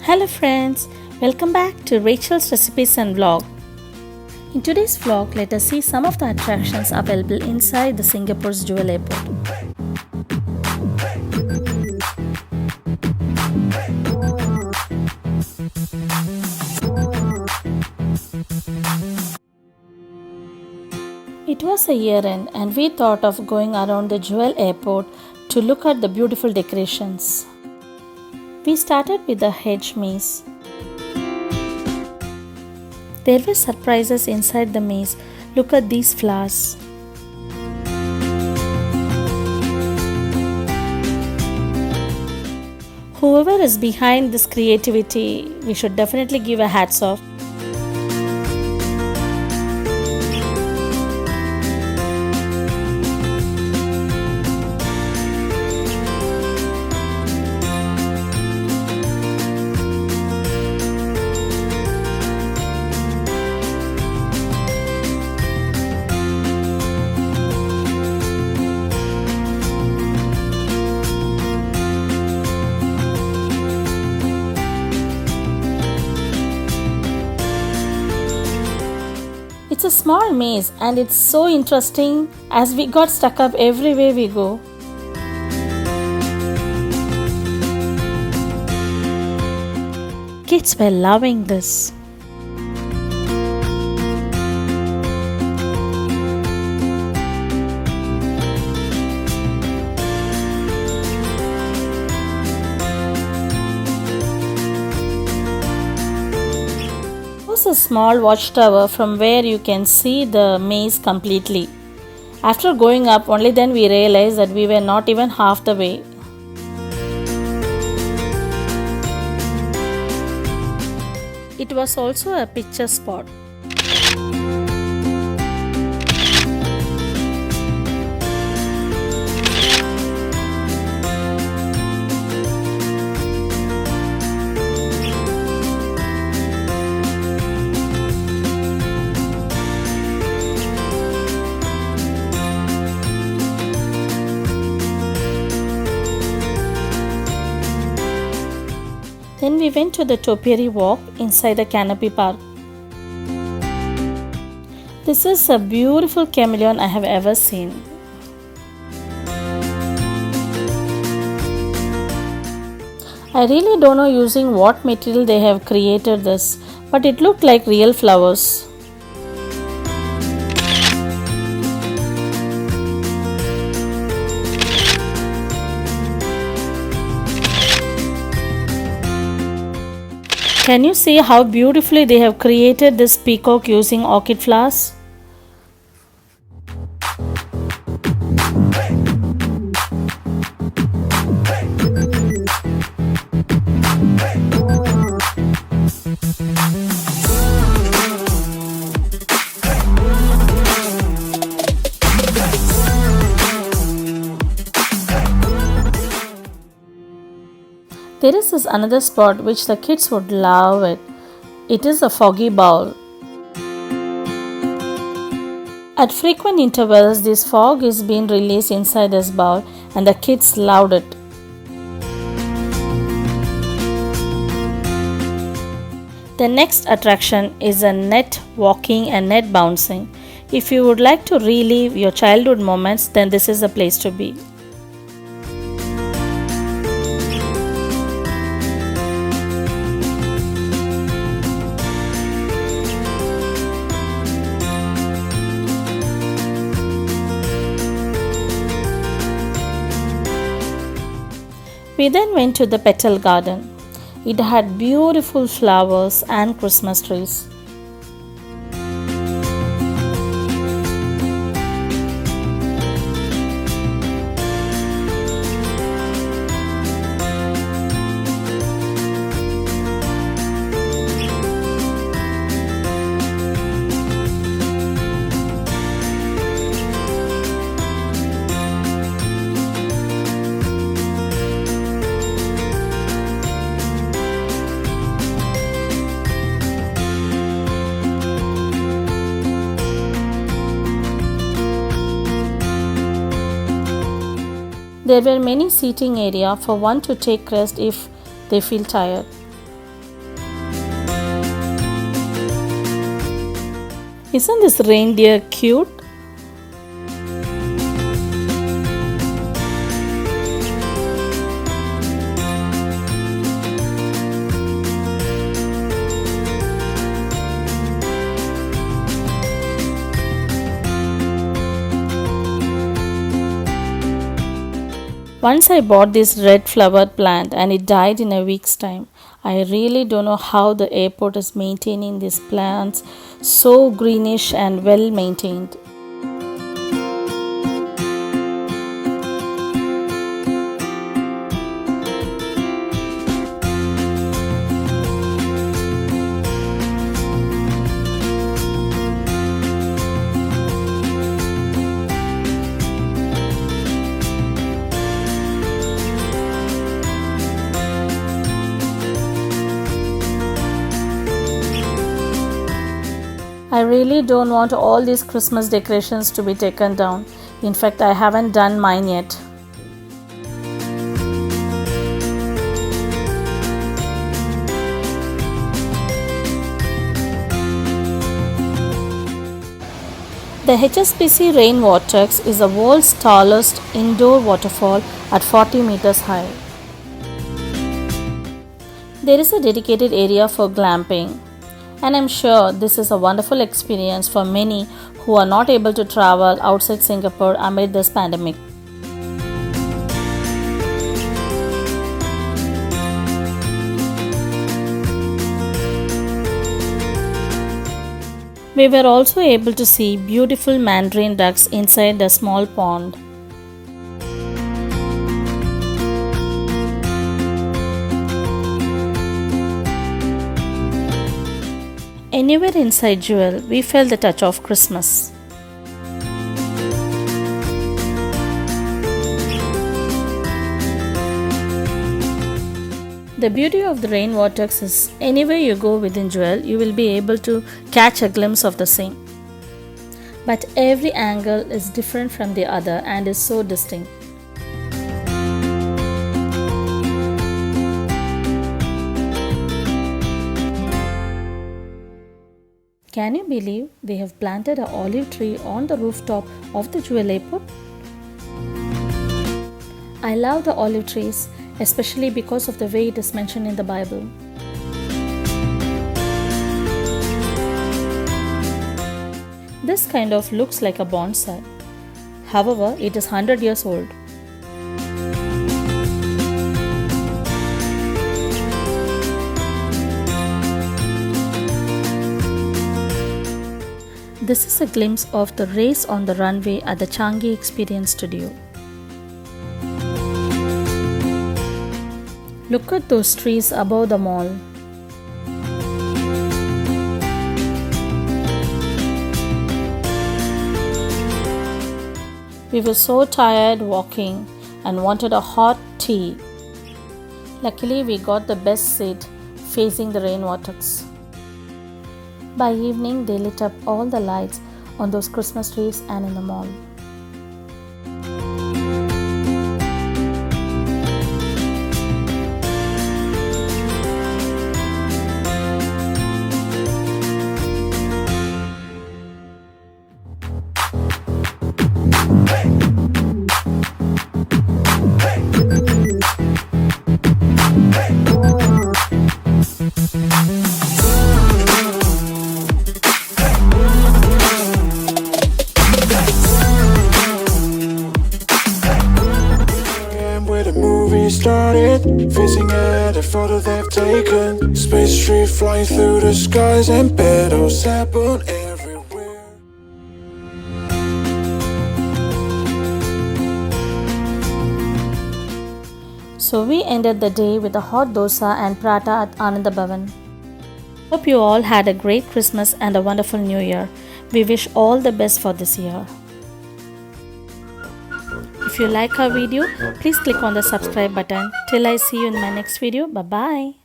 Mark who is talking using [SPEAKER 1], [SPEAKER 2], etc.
[SPEAKER 1] Hello friends, welcome back to Rachel's Recipes and Vlog. In today's vlog, let us see some of the attractions available inside the Singapore's Jewel Airport. It was a year end and we thought of going around the Jewel Airport to look at the beautiful decorations. We started with the hedge maze. There were surprises inside the maze. Look at these flowers. Whoever is behind this creativity, we should definitely give a hats off. It's a small maze and it's so interesting as we got stuck up everywhere we go. Kids were loving this. A small watchtower from where you can see the maze completely. After going up, only then we realized that we were not even half the way. It was also a picture spot. Then we went to the topiary walk inside the canopy park. This is a beautiful chameleon I have ever seen. I really don't know using what material they have created this, but it looked like real flowers. Can you see how beautifully they have created this peacock using orchid flowers? There is this another spot which the kids would love it. It is a foggy bowl. At frequent intervals, this fog is being released inside this bowl and the kids loved it. The next attraction is a net walking and net bouncing. If you would like to relive your childhood moments, then this is the place to be. We then went to the petal garden. It had beautiful flowers and Christmas trees. There were many seating area for one to take rest if they feel tired. Isn't this reindeer cute? Once I bought this red flowered plant and it died in a week's time. I really don't know how the airport is maintaining these plants so greenish and well maintained. I really don't want all these Christmas decorations to be taken down. In fact, I haven't done mine yet. The HSBC Rain Vortex is the world's tallest indoor waterfall at 40 meters high. There is a dedicated area for glamping. And I'm sure this is a wonderful experience for many who are not able to travel outside Singapore amid this pandemic. We were also able to see beautiful mandarin ducks inside the small pond. Anywhere inside Jewel, we felt the touch of Christmas. The beauty of the rain vortex is anywhere you go within Jewel, you will be able to catch a glimpse of the same. But every angle is different from the other and is so distinct. Can you believe they have planted an olive tree on the rooftop of the Jewel Airport? I love the olive trees, especially because of the way it is mentioned in the Bible. This kind of looks like a bonsai. However, it is 100 years old. This is a glimpse of the race on the runway at the Changi Experience Studio. Look at those trees above the mall. We were so tired walking and wanted a hot tea. Luckily, we got the best seat facing the rain vortex. By evening, they lit up all the lights on those Christmas trees and in the mall.
[SPEAKER 2] Started facing at a photo they've taken. Space tree flying through the skies and petals happen everywhere.
[SPEAKER 1] So we ended the day with a hot dosa and prata at Ananda Bhavan. Hope you all had a great Christmas and a wonderful New Year. We wish all the best for this year. If you like our video, please click on the subscribe button. Till I see you in my next video. Bye bye.